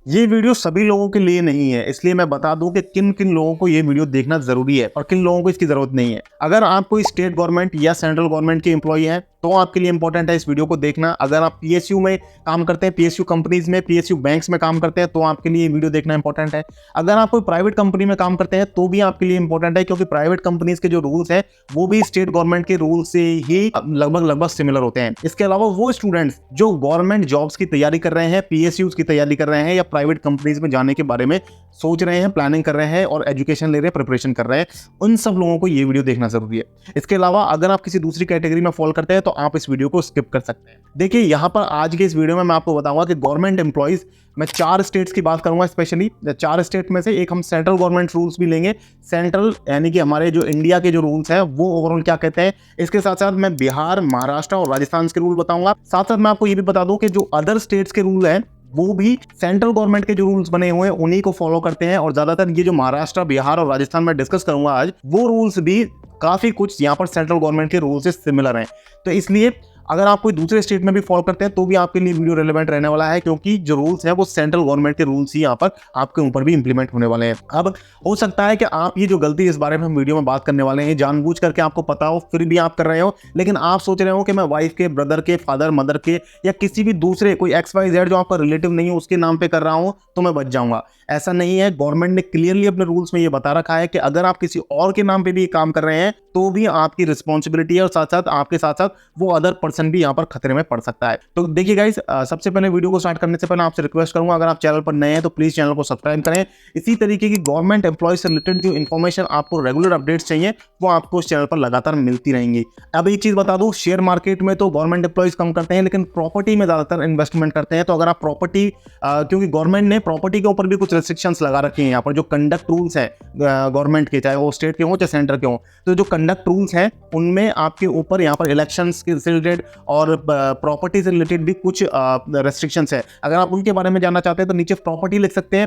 ये वीडियो सभी लोगों के लिए नहीं है, इसलिए मैं बता दूं कि किन किन लोगों को ये वीडियो देखना जरूरी है और किन लोगों को इसकी जरूरत नहीं है। अगर आप कोई स्टेट गवर्नमेंट या सेंट्रल गवर्नमेंट के एम्प्लॉय हैं तो आपके लिए इंपॉर्टेंट है इस वीडियो को देखना। अगर आप पीएसयू में काम करते हैं, पीएसयू कंपनीज में, पीएसयू बैंक्स में काम करते हैं तो आपके लिए वीडियो देखना इंपॉर्टेंट है। अगर आप कोई प्राइवेट कंपनी में काम करते हैं तो भी आपके लिए इंपॉर्टेंट है, क्योंकि प्राइवेट कंपनीज के जो रूल्स हैं वो भी स्टेट गवर्नमेंट के रूल से ही लगभग सिमिलर होते हैं। इसके अलावा वो स्टूडेंट्स जो गवर्नमेंट जॉब्स की तैयारी कर रहे हैं, पीएसयूज की तैयारी कर रहे हैं या प्राइवेट कंपनीज में जाने के बारे में सोच रहे हैं, प्लानिंग कर रहे हैं और एजुकेशन ले रहे हैं, प्रिपरेशन कर रहे हैं, उन सब लोगों को ये वीडियो देखना जरूरी है। इसके अलावा अगर आप किसी दूसरी कैटेगरी में फॉल करते हैं तो आप इस वीडियो को स्किप कर सकते हैं। देखिए यहाँ पर आज के इस वीडियो में मैं आपको बताऊंगा कि गवर्नमेंट एम्प्लॉइज, मैं 4 स्टेट्स की बात करूंगा स्पेशली। 4 स्टेट में से एक हम सेंट्रल गवर्नमेंट रूल्स भी लेंगे। सेंट्रल यानी कि हमारे जो इंडिया के जो रूल्स हैं वो ओवरऑल क्या कहते हैं। इसके साथ साथ मैं बिहार, महाराष्ट्र और राजस्थान के रूल बताऊंगा। साथ साथ मैं आपको ये भी बता दूं कि जो अदर स्टेट्स के रूल हैं वो भी सेंट्रल गवर्नमेंट के जो रूल्स बने हुए हैं उन्हीं को फॉलो करते हैं। और ज्यादातर ये जो महाराष्ट्र, बिहार और राजस्थान में डिस्कस करूंगा आज, वो रूल्स भी काफी कुछ यहाँ पर सेंट्रल गवर्नमेंट के रूल से सिमिलर हैं। तो इसलिए अगर आप कोई दूसरे स्टेट में भी फॉलो करते हैं तो भी आपके लिए वीडियो रेलेवेंट रहने वाला है, क्योंकि जो रूल्स हैं वो सेंट्रल गवर्नमेंट के रूल्स ही यहाँ पर आपके ऊपर भी इंप्लीमेंट होने वाले हैं। अब हो सकता है कि आप ये जो गलती इस बारे में हम वीडियो में बात करने वाले हैं जानबूझ करके आपको पता हो फिर भी आप कर रहे हो, लेकिन आप सोच रहे हो कि मैं वाइफ के, ब्रदर के, फादर मदर के या किसी भी दूसरे कोई XYZ जो आपका रिलेटिव नहीं है उसके नाम पे कर रहा हूं तो मैं बच जाऊंगा। ऐसा नहीं है। गवर्नमेंट ने क्लियरली अपने रूल्स में ये बता रखा है कि अगर आप किसी और के नाम पे भी काम कर रहे हैं तो भी आपकी रिस्पॉन्सिबिलिटी है और साथ साथ आपके साथ साथ वो अदर पर्सन भी यहाँ पर खतरे में पड़ सकता है। तो देखिए गाइस, सबसे पहले वीडियो को स्टार्ट करने से पहले आपसे रिक्वेस्ट करूंगा, अगर आप चैनल पर नए हैं तो प्लीज चैनल को सब्सक्राइब करें। इसी तरीके की गवर्नमेंट एम्प्लॉय से रिलेटेड जो इन्फॉर्मेशन आपको रेगुलर अपडेट्स चाहिए वो आपको इस चैनल पर लगातार मिलती रहेंगी। अब एक चीज बता दूं, शेयर मार्केट में तो गवर्नमेंट एम्प्लॉयज कम करते हैं लेकिन प्रॉपर्टी में ज्यादातर इन्वेस्टमेंट करते हैं। तो अगर आप प्रॉपर्टी, क्योंकि गवर्नमेंट ने प्रॉपर्टी के ऊपर भी कुछ रेस्ट्रिक्शंस लगा रखी हैं, यहाँ पर जो कंडक्ट रूल्स हैं गवर्नमेंट के, चाहे वो स्टेट के हों चाहे सेंटर के हों, तो जो कंडक्ट रूल्स हैं उनमें आपके ऊपर यहाँ पर इलेक्शंस से रिलेटेड और प्रॉपर्टी से रिलेटेड भी कुछ रेस्ट्रिक्शंस है। अगर आप उनके बारे में जानना चाहते हैं तो नीचे प्रॉपर्टी लिख सकते हैं,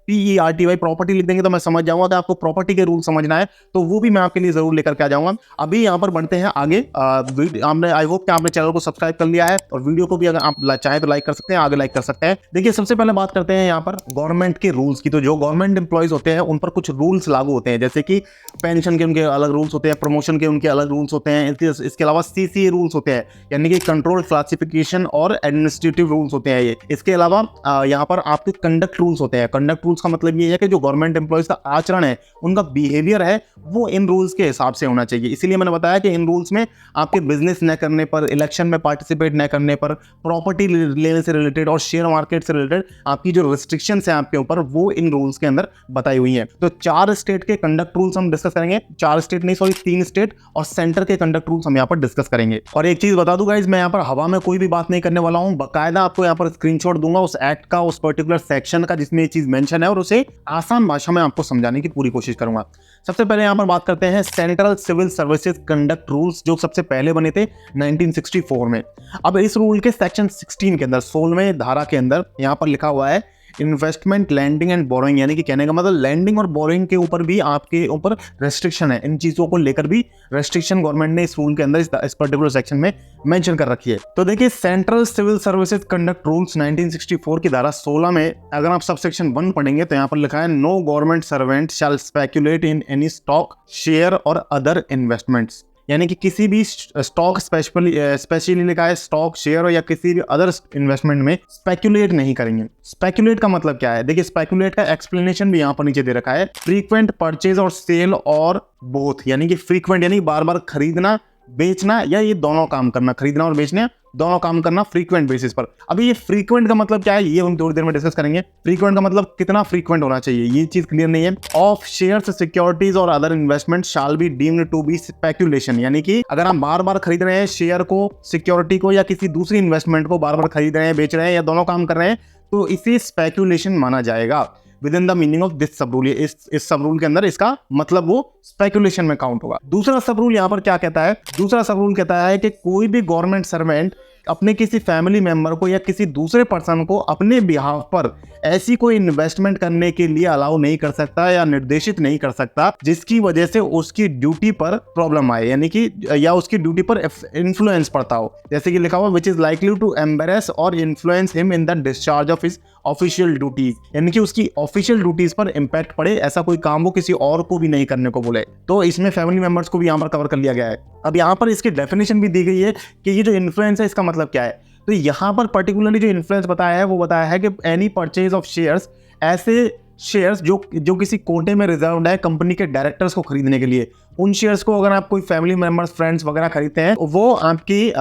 PROPERTY प्रॉपर्टी लिख देंगे तो मैं समझ जाऊंगा कि आपको प्रॉपर्टी के रूल समझना है, तो वो भी मैं आपके लिए जरूर लेकर के आ जाऊंगा। अभी यहाँ पर बढ़ते हैं आगे। आपने, आई होप कि आपने चैनल को सब्सक्राइब कर लिया है और वीडियो को भी अगर आप चाहें तो लाइक कर सकते हैं, आगे लाइक कर सकते हैं। देखिए सबसे पहले बात करते हैं यहाँ पर गवर्नमेंट के रूल्स की। तो जो गवर्नमेंट एम्प्लॉयज होते हैं उन पर कुछ रूल्स लागू होते हैं, जैसे कि पेंशन के उनके अलग रूल्स होते हैं, प्रमोशन के उनके अलग रूल्स होते हैं। इसके अलावा CCA रूल्स होते हैं, यानी कि कंट्रोल, क्लासिफिकेशन और एडमिनिस्ट्रेटिव रूल्स होते हैं ये। इसके अलावा यहाँ पर आपके कंडक्ट रूल्स होते हैं। कंडक्ट रूल्स का मतलब ये है कि जो गवर्नमेंट एम्प्लॉयज का आचरण है, उनका बिहेवियर है, वो इन रूल्स के हिसाब से होना चाहिए। इसीलिए मैंने बताया कि इन रूल्स में आपके बिजनेस न करने पर, इलेक्शन में पार्टिसिपेट न करने पर, प्रॉपर्टी लेने से रिलेटेड और शेयर मार्केट से रिलेटेड आपकी जो रिस्ट्रिक्शंस हैं आपके ऊपर, वो इन रूल्स के अंदर बताई हुई हैं। तो 4 स्टेट के कंडक्ट रूल्स हम डिस्कस करेंगे। 4 स्टेट नहीं, सॉरी 3 स्टेट और सेंटर के कंडक्ट रूल्स हम यहाँ पर डिस्कस करेंगे। और एक चीज बता दूं गाइस, मैं यहाँ पर हवा में कोई भी बात नहीं करने वाला हूँ। बाकायदा आपको यहाँ पर स्क्रीनशॉट दूंगा उस एक्ट का, उस पर्टिकुलर सेक्शन का जिसमें ये चीज मेंशन है, और उसे आसान भाषा में आपको समझाने की पूरी कोशिश करूंगा। सबसे पहले यहाँ पर बात करते हैं central civil services conduct rules, जो सबसे पहले बने थे 1964 में। अब इस रूल के सेक्शन 16 के अंदर, 16वें धारा के अंदर यहाँ पर लिखा हुआ है इन्वेस्टमेंट, लैंडिंग एंड बोरोइंग, यानी कि कहने का मतलब लैंडिंग और बोरोइंग के ऊपर भी आपके ऊपर रेस्ट्रिक्शन है। इन चीजों को लेकर भी रेस्ट्रिक्शन गवर्नमेंट ने इस रूल के अंदर, इस पर्टिकुलर सेक्शन में मेंशन कर रखी है। तो देखिए central civil services conduct rules 1964 की धारा 16 में अगर आप सब सेक्शन 1 पढ़ेंगे तो यहाँ पर लिखा है no government servant shall speculate in any stock, share और अदर इन्वेस्टमेंट्स, यानी कि किसी भी स्टॉक, स्पेशली लिखा है स्टॉक, शेयर या किसी भी अदर इन्वेस्टमेंट में स्पेक्यूलेट नहीं करेंगे। स्पेक्यूलेट का मतलब क्या है? देखिए स्पेक्यूलेट का एक्सप्लेनेशन भी यहाँ पर नीचे दे रखा है। फ्रीक्वेंट परचेज और सेल और बोथ, यानी कि फ्रीक्वेंट यानी बार बार खरीदना, बेचना, या ये दोनों काम करना, खरीदना और बेचना दोनों काम करना फ्रीक्वेंट बेसिस पर। अभी ये फ्रीक्वेंट का मतलब क्या है ये हम थोड़ी देर में डिस्कस करेंगे। फ्रीक्वेंट का मतलब कितना फ्रीक्वेंट होना चाहिए, ये चीज क्लियर नहीं है। ऑफ शेयर्स, सिक्योरिटीज और other investment shall be deemed to be speculation, यानी कि अगर हम बार बार खरीद रहे हैं शेयर को, सिक्योरिटी को या किसी दूसरी इन्वेस्टमेंट को, बार बार खरीद रहे हैं, बेच रहे हैं या दोनों काम कर रहे हैं, तो इसे स्पेक्यूलेशन माना जाएगा with in the meaning of this सब रूल। इस सब रूल के अंदर इसका मतलब वो स्पेक्यूलेशन में काउंट होगा। दूसरा सब रूल यहाँ पर क्या कहता है? दूसरा सब रूल कहता है कि कोई भी गवर्नमेंट सर्वेंट अपने किसी फैमिली मेंबर को या किसी दूसरे पर्सन को अपने बिहाफ पर ऐसी कोई इन्वेस्टमेंट करने के लिए अलाउ नहीं कर सकता या निर्देशित नहीं कर सकता जिसकी वजह से उसकी ड्यूटी पर प्रॉब्लम आए, यानी कि या उसकी ड्यूटी पर इन्फ्लुएंस पड़ता हो। जैसे कि लिखा हुआ which is likely to embarrass और influence him in the discharge of his official duties, यानी कि उसकी ऑफिशियल ड्यूटीज पर इंपैक्ट पड़े, ऐसा कोई काम वो किसी और को भी नहीं करने को बोले। तो इसमें फैमिली मेंबर्स को भी यहाँ पर कवर कर लिया गया है। अब यहाँ पर इसकी डेफिनेशन भी दी गई है कि ये जो इन्फ्लुएंस है इसका मतलब क्या है। तो यहाँ पर पर्टिकुलरली जो इन्फ्लुएंस बताया है वो बताया है कि एनी परचेज ऑफ शेयर्स, ऐसे शेयर्स जो किसी कोटे में रिजर्व्ड है कंपनी के डायरेक्टर्स को खरीदने के लिए, उन शेयर्स को अगर आप कोई फैमिली मेंबर्स, फ्रेंड्स वगैरह खरीदते हैं वो आपकी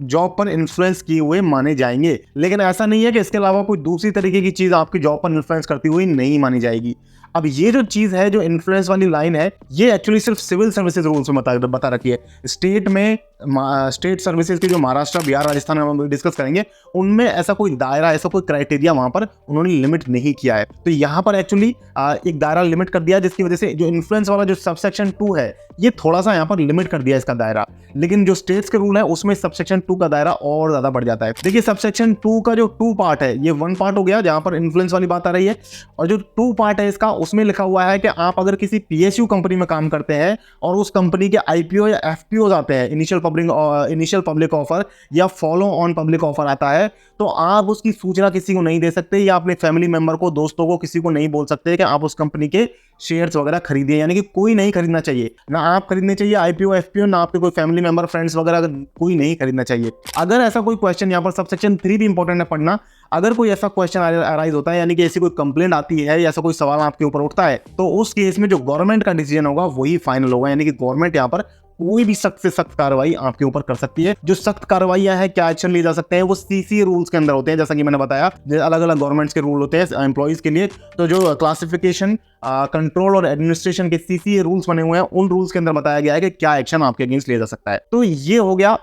जॉब पर इन्फ्लुएंस किए हुए माने जाएंगे। लेकिन ऐसा नहीं है कि इसके अलावा कोई दूसरी तरीके की चीज आपकी जॉब पर इन्फ्लुएंस करती हुई नहीं मानी जाएगी। अब ये जो चीज है, जो इन्फ्लुएंस वाली लाइन है, ये एक्चुअली सिर्फ सिविल सर्विसेज रूल्स में बता रखी है। स्टेट में स्टेट सर्विसेज की जो महाराष्ट्र, बिहार, राजस्थान में हम डिस्कस करेंगे, उनमें ऐसा कोई दायरा, ऐसा कोई क्राइटेरिया वहां पर उन्होंने लिमिट नहीं किया है। तो यहाँ पर एक्चुअली एक दायरा लिमिट कर दिया, जिसकी वजह से जो इन्फ्लुएंस वाला जो सबसेक्शन 2 है ये थोड़ा सा यहाँ पर लिमिट कर दिया इसका दायरा। लेकिन जो स्टेट्स के रूल है उसमें सबसेक्शन 2 का दायरा और ज्यादा बढ़ जाता है। देखिए सबसेक्शन 2 का जो 2 पार्ट है, ये 1 पार्ट हो गया जहां पर इन्फ्लुएंस वाली बात आ रही है, और जो 2 पार्ट है इसका, उसमें लिखा हुआ है कि आप अगर किसी पीएसयू कंपनी में काम करते हैं और उस कंपनी के आईपीओ या एफपीओ आते हैं, इनिशियल पब्लिक ऑफर या फॉलो ऑन पब्लिक ऑफर आता है, तो आप उसकी सूचना किसी को नहीं दे सकते या अपने फैमिली मेंबर को, दोस्तों को, किसी को नहीं बोल सकते कि आप उस कंपनी के शेयर्स वगैरह खरीदिए। यानी कि कोई नहीं खरीदना चाहिए, ना आप खरीदने चाहिए आईपीओ एफपीओ, ना आपके कोई फैमिली मेंबर, फ्रेंड्स वगैरह, कोई नहीं खरीदना चाहिए। अगर ऐसा कोई क्वेश्चन, यहाँ पर सबसेक्शन 3 भी इंपॉर्टेंट है पढ़ना, अगर कोई ऐसा क्वेश्चन अराइज होता है, यानी कि ऐसी कोई कंप्लेंट आती है या ऐसा कोई सवाल आपके ऊपर उठता है, तो उस केस में जो गवर्नमेंट का डिसीजन होगा वही फाइनल होगा। यानी कि गवर्नमेंट यहाँ पर कोई भी सख्त से सख्त कार्रवाई आपके ऊपर कर सकती है। जो सख्त कार्रवाइयां हैं, क्या एक्शन लिए जा सकते हैं, वो सीसी रूल्स के अंदर होते हैं। जैसा कि मैंने बताया, अलग अलग गवर्नमेंट्स के रूल होते हैं एम्प्लॉइज के लिए, तो जो क्लासिफिकेशन, कंट्रोल और एडमिनिस्ट्रेशन के सीसी रूल्स बने हुए हैं, उन रूल्स के अंदर बताया गया है कि क्या एक्शन आपके अगेंस्ट लिया जा सकता है। तो ये हो गया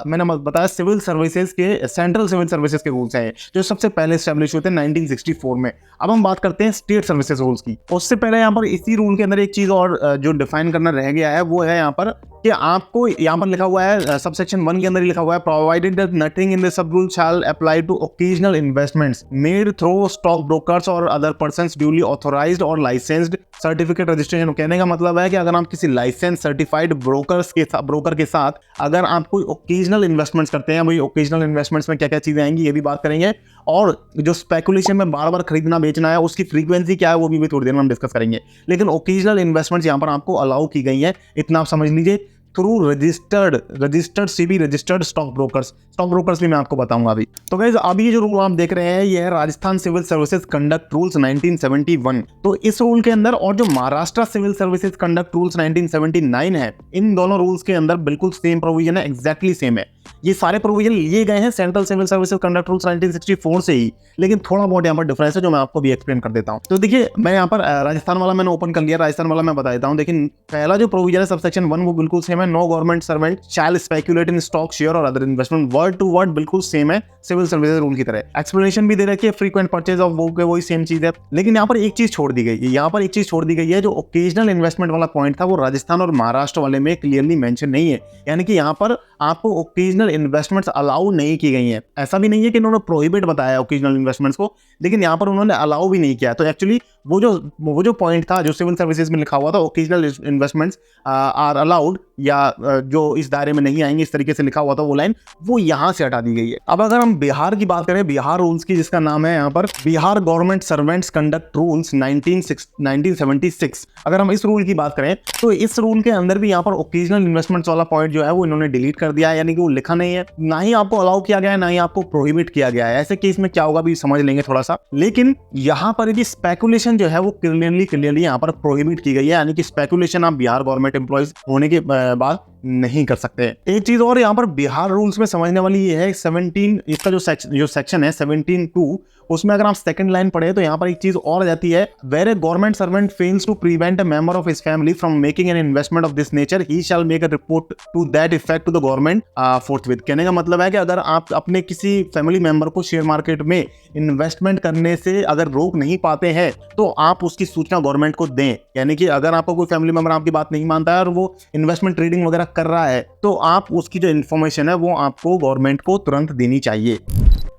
मैंने बताया सिविल सर्विसेज के, सेंट्रल सिविल सर्विसेज के रूल्स हैं जो सबसे पहले स्टैब्लिश हुए थे 1964 में। अब हम बात करते हैं स्टेट सर्विसेज रूल्स की। उससे पहले यहाँ पर इसी रूल के अंदर एक चीज और जो डिफाइन करना रह गया है, वो है यहाँ पर कि आपको, यहाँ पर लिखा हुआ है सबसेक्शन 1 के अंदर ही लिखा हुआ है, provided that nothing in the sub rule shall apply to occasional investments made through stock brokers और अदर पर्संस ड्यूली ऑथोराइज्ड और लाइसेंस्ड सर्टिफिकेट रजिस्ट्रेशन। कहने का मतलब है कि अगर आप किसी लाइसेंस सर्टिफाइड ब्रोकर के साथ अगर आप कोई ओकेजनल इन्वेस्टमेंट्स करते हैं, वही ओकेजनल इन्वेस्टमेंट्स में क्या क्या चीजें आएंगी ये भी बात करेंगे, और जो स्पेकुलेशन में बार बार खरीदना बेचना है उसकी फ्रीक्वेंसी क्या है वो भी थोड़ी देर में हम डिस्कस करेंगे। लेकिन ओकेजनल इन्वेस्टमेंट्स यहाँ पर आपको अलाउ की गई है, इतना आप समझ लीजिए, through registered CB registered stock brokers भी मैं आपको बताऊंगा अभी। तो गाइस अभी ये जो रूल आप देख रहे हैं ये है Rajasthan civil services conduct rules 1971। तो इस रूल के अंदर और जो Maharashtra civil services conduct rules 1979 है, इन दोनों रूल्स के अंदर बिल्कुल सेम प्रोविजन है, एग्जैक्टली सेम है। ये सारे प्रोविजन लिए गए हैं central civil services conduct rules 1964 से ही, लेकिन थोड़ा बहुत यहाँ पर डिफरेंस है जो मैं आपको भी एक्सप्लेन कर देता हूँ। तो देखिए मैं यहाँ पर राजस्थान वाला मैंने ओपन कर लिया, राजस्थान वाला मैं बता देता हूँ। लेकिन पहला जो प्रोविजन है सबसेक्शन 1 वो बिल्कुल सेम है, no government servant shall speculate in stock, share और other investment, word to word बिल्कुल सेम है सिविल सर्विसेज रूल की तरह। एक्सप्लेनेशन भी दे रखी है, फ्रीक्वेंट परचेज ऑफ वो के वही सेम चीज है। लेकिन यहाँ पर एक चीज छोड़ दी गई है, यहाँ पर एक चीज छोड़ दी गई है, जो ओकेजनल इन्वेस्टमेंट वाला पॉइंट था वो राजस्थान और महाराष्ट्र वाले में क्लियरली मेंशन नहीं है। यानी कि यहाँ पर आपको ओकेजनल इन्वेस्टमेंट्स अलाउ नहीं की गई हैं। ऐसा भी नहीं है कि उन्होंने प्रोहिबिट बताया ओकेजनल इन्वेस्टमेंट्स को, लेकिन यहाँ पर उन्होंने अलाउ भी नहीं किया। तो एक्चुअली वो जो पॉइंट था जो सिविल सर्विसेज में लिखा हुआ था, ओकेजनल इन्वेस्टमेंट्स आर अलाउड, या जो इस दायरे में नहीं आएंगे, इस तरीके से लिखा हुआ था वो लाइन, वो यहाँ से हटा दी गई है। अब अगर हम बिहार की बात करें, बिहार रूल्स की, जिसका नाम है यहाँ पर Bihar government servants conduct rules 1976, अगर हम इस रूल की बात करें तो इस रूल के अंदर भी यहाँ पर ओकेजनल इन्वेस्टमेंट्स वाला पॉइंट जो है वो इन्होंने डिलीट कर दिया है। यानी कि वो लिखा नहीं है, ना ही आपको अलाउ किया गया है, ना ही आपको प्रोहिबिट किया गया है। ऐसे केस में क्या होगा भी समझ लेंगे थोड़ा सा। लेकिन यहाँ पर यदि स्पेकुलेशन जो है वो क्लियरली यहाँ पर प्रोहिबिट की गई है, यानी कि स्पेकुलेशन आप बिहार गवर्नमेंट एम्प्लॉइज होने के बाद नहीं कर सकते। एक चीज और यहाँ पर बिहार रूल्स में समझने वाली ये है, 17 इसका जो सेक्शन है 17(2), उसमें अगर आप सेकंड लाइन पढ़े तो यहाँ पर एक चीज और आ जाती है, where a government servant fails to prevent a member of his family from making an investment of this nature, he shall make a report to that effect to the government forthwith. कहने का मतलब है कि अगर आप अपने किसी family member को शेयर मार्केट में इन्वेस्टमेंट करने से अगर रोक नहीं पाते हैं तो आप उसकी सूचना गवर्नमेंट को दें। यानी कि अगर आपको कोई फैमिली मेंबर आपकी बात नहीं मानता है और वो इन्वेस्टमेंट ट्रेडिंग वगैरह कर रहा है, तो आप उसकी जो इन्फॉर्मेशन है वो आपको गवर्नमेंट को तुरंत देनी चाहिए।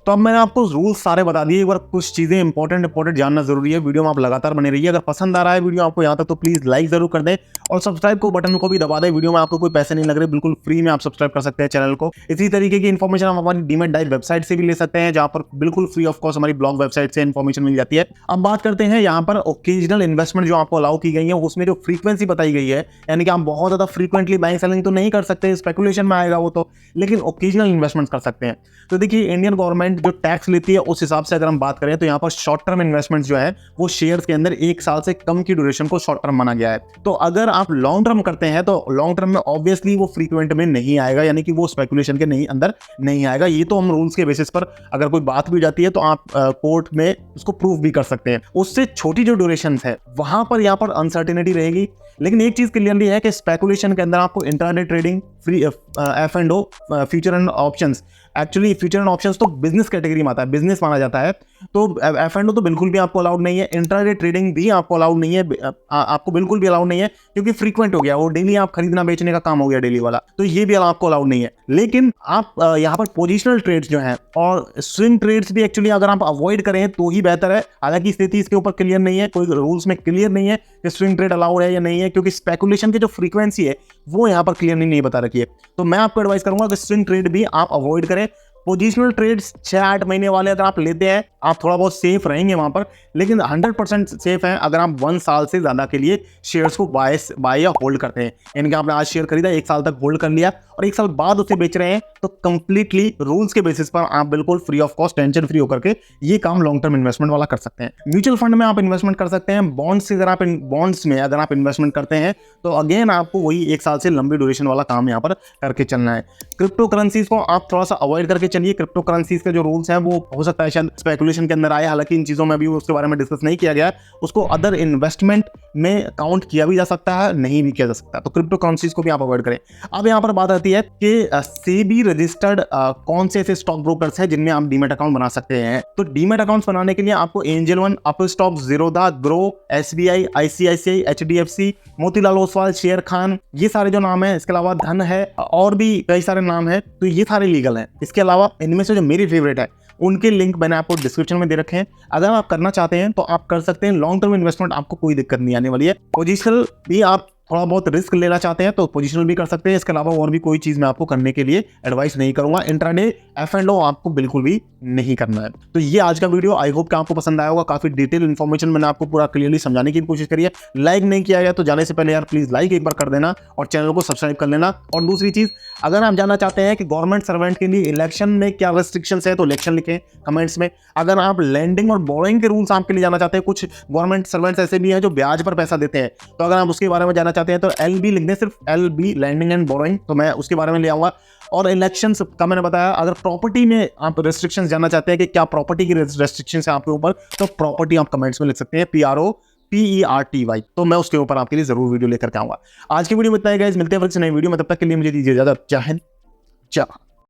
तो अब मैंने आपको रूल्स सारे बता दिए। एक बार कुछ चीज़ें इंपॉर्टेंट जानना जरूरी है। वीडियो में आप लगातार बने रहिए। अगर पसंद आ रहा है वीडियो आपको यहाँ तक तो प्लीज़ लाइक जरूर कर दें और सब्सक्राइब को बटन को भी दबा दें। वीडियो में आपको कोई पैसे नहीं लग रहे, बिल्कुल फ्री में आप सब्सक्राइब कर सकते हैं चैनल को। इसी तरीके की इन्फॉर्मेशन आप हमारी डीमैट डाइट वेबसाइट से भी ले सकते हैं, जहाँ पर बिल्कुल फ्री ऑफ कॉस्ट हमारी ब्लॉग वेबसाइट से इन्फॉर्मेशन मिल जाती है। अब बात करते हैं यहाँ पर ओकेजनल इन्वेस्टमेंट जो आपको अलाउ की गई है, उसमें जो फ्रीक्वेंसी बताई गई है, यानी कि आप बहुत ज़्यादा फ्रीक्वेंटली बाइंग सेलिंग तो नहीं कर सकते, स्पेकुलेशन में आएगा वो तो, लेकिन ओकेजनल इन्वेस्टमेंट कर सकते हैं। तो देखिए, इंडियन गवर्नमेंट जो टैक्स लेती है उस हिसाब से अगर हम बात करें तो यहाँ पर शॉर्ट टर्म इन्वेस्टमेंट जो है वो शेयर्स के अंदर 1 साल से कम की ड्यूरेशन को शॉर्ट टर्म माना गया है। तो अगर आप लॉन्ग टर्म करते हैं तो लॉन्ग टर्म में ऑब्वियसली वो फ्रीक्वेंट में नहीं आएगा, यानी कि वो स्पेकुलेशन के नहीं अंदर नहीं आएगा। ये तो हम रूल्स के बेसिस पर अगर कोई बात भी जाती है तो आप कोर्ट में उसको प्रूफ भी कर सकते हैं। उससे छोटी जो ड्यूरेशन है वहां पर यहाँ पर अनसर्टेनिटी रहेगी। लेकिन एक चीज क्लियरली है कि स्पेकुलेशन के अंदर आपको intraday trading, free F&O, future and options, actually future and options तो बिजनेस कैटेगरी में आता है, बिजनेस माना जाता है। तो F&O तो बिल्कुल भी आपको अलाउड नहीं है, इंट्राडे ट्रेडिंग भी आपको अलाउड नहीं है, आपको बिल्कुल भी अलाउड नहीं है, क्योंकि फ्रीक्वेंट हो गया, वो डेली आप खरीदना बेचने का काम हो गया डेली वाला, तो ये भी आपको अलाउड नहीं है। लेकिन आप यहाँ पर पोजिशनल ट्रेड्स जो हैं और स्विंग ट्रेड्स भी एक्चुअली अगर आप अवॉइड करें तो ही बेहतर है। हालांकि स्थिति इसके ऊपर क्लियर नहीं है, कोई रूल्स में क्लियर नहीं है कि स्विंग ट्रेड अलाउड है या नहीं है, क्योंकि स्पेकुलेशन की जो फ्रीक्वेंसी है वो यहाँ पर क्लियरली नहीं बता रखी है। तो मैं आपको एडवाइस करूंगा कि स्विंग ट्रेड भी आप अवॉइड करें। पोजिशनल ट्रेड्स 6-8 महीने वाले अगर आप लेते हैं, आप थोड़ा बहुत सेफ रहेंगे वहां पर, लेकिन 100% सेफ है अगर आप 1 साल से ज्यादा के लिए शेयर्स को बाय या होल्ड करते हैं। यानी कि आपने आज शेयर खरीदा, 1 साल तक होल्ड कर लिया और 1 साल बाद उसे बेच रहे हैं, तो कंप्लीटली रूल्स के बेसिस पर आप बिल्कुल free of cost, tension free होकर के ये काम लॉन्ग टर्म इन्वेस्टमेंट वाला कर सकते हैं। म्यूचुअल फंड में आप इन्वेस्टमेंट कर सकते हैं। बॉन्ड्स में अगर आप इन्वेस्टमेंट करते हैं तो अगेन आपको वही 1 साल से लंबी ड्यूरेशन वाला काम यहाँ पर करके चलना है। क्रिप्टो करेंसीज को आप थोड़ा सा अवॉइड करके चलिए। क्रिप्टो करेंसीज के जो रूल्स हैं वो हो सकता है शायद स्पेकुलेशन के अंदर आए, हालांकि इन चीज़ों में अभी उसके बारे में डिस्कस नहीं किया गया है। उसको अदर इन्वेस्टमेंट में काउंट किया भी जा सकता है, नहीं भी किया जा सकता, तो क्रिप्टो करेंसीज को भी आप अवॉइड करें। अब यहाँ पर बात आती है कि सेबी रजिस्टर्ड कौन से ऐसे स्टॉक ब्रोकर्स हैं जिनमें आप डीमैट अकाउंट बना सकते हैं। तो डीमैट अकाउंट बनाने के लिए आपको angel one, Upstox, Zerodha, grow, SBI, ICICI, HDFC, Motilal Oswal, शेर खान, ये सारे जो नाम है, इसके अलावा धन है और भी कई सारे नाम है, तो ये सारे लीगल हैं। इसके अलावा इनमें से जो मेरी फेवरेट है उनके लिंक मैंने आपको डिस्क्रिप्शन में दे रखे हैं। अगर आप करना चाहते हैं तो आप कर सकते हैं। लॉन्ग टर्म इन्वेस्टमेंट आपको कोई दिक्कत नहीं आने वाली है। पोजिशनल भी आप थोड़ा बहुत रिस्क लेना चाहते हैं तो पोजिशनल भी कर सकते हैं। इसके अलावा और भी कोई चीज़ मैं आपको करने के लिए एडवाइस नहीं करूंगा। इंट्राडे F&O आपको बिल्कुल भी नहीं करना है। तो ये आज का वीडियो, आई होप कि आपको पसंद आया होगा। काफी डिटेल इन्फॉर्मेशन मैंने आपको पूरा क्लियरली समझाने की कोशिश करी है। लाइक नहीं किया गया तो जाने से पहले यार प्लीज लाइक एक बार कर देना और चैनल को सब्सक्राइब कर लेना। और दूसरी चीज, अगर आप जानना चाहते हैं कि गवर्नमेंट सर्वेंट के लिए इलेक्शन में क्या रेस्ट्रिक्शंस है तो इलेक्शन लिखें कमेंट्स में। अगर आप लैंडिंग और बोरोइंग के रूल्स आपके लिए जानना चाहते हैं, कुछ गवर्नमेंट सर्वेंट्स ऐसे भी हैं जो ब्याज पर पैसा देते हैं, तो अगर आप उसके बारे में जानना चाहते हैं तो LB लिख दें, सिर्फ LB, लैंडिंग एंड बोरोइंग, तो मैं उसके बारे में ले आऊंगा। और इलेक्शंस का मैंने बताया। अगर प्रॉपर्टी में आप रेस्ट्रिक्शंस जानना चाहते हैं कि क्या प्रॉपर्टी की रेस्ट्रिक्शंस है आपके ऊपर, तो प्रॉपर्टी आप कमेंट्स में लिख सकते हैं, PROPERTY, तो मैं उसके ऊपर आपके लिए जरूर वीडियो लेकर के आऊंगा। आज की वीडियो में इतना ही गाइस, मिलते हैं फिर से नई वीडियो में, तब तक के लिए मुझे दीजिए इजाजत। जय हिंद, जय भारत।